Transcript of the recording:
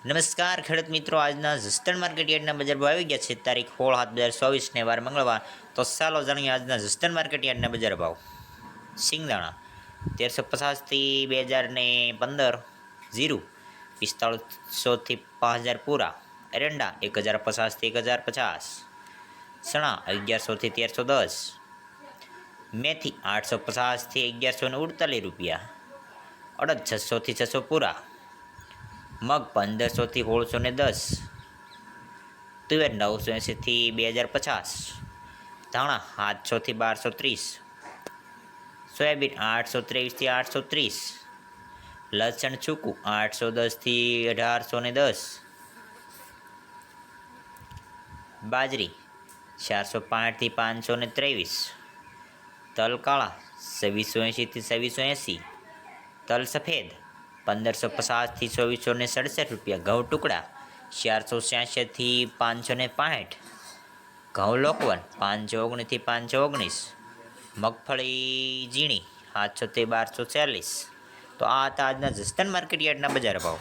નમસ્કાર ખેડૂત મિત્રો, આજના જસદણ માર્કેટ યાર્ડના બજાર ભાવ આવી ગયા છે તારીખ 16/7/2024 ને વાર મંગળવાર. તો ચાલો જાણીએ આજના જસદણ માર્કેટ યાર્ડના બજાર ભાવ. સિંગદાણા 1350 થી 2015, જીરું 4500 થી 5000 પૂરા, એરંડા 1050 થી 1050, ચણા 1100 થી 1310, મેથી 850 થી 1149 રૂપિયા, અડદ 600 થી 600 પૂરા, મગ 1500 થી 1610, તુવેર 980 થી 2050, ધાણા 700 થી 1230, સોયાબીન 823 થી 830, લસણ ચૂકું 810 થી 1810, બાજરી 405 થી 523, તલ કાળા 2680 થી 2680, તલ સફેદ 1550 થી 2467 રૂપિયા, ઘઉં ટુકડા 466 થી 565, ઘઉં લોકવન 519 થી 519, મગફળી ઝીણી 700 થી 1240. તો આ હતા આજના જસદણ માર્કેટ યાર્ડના બજાર ભાવ.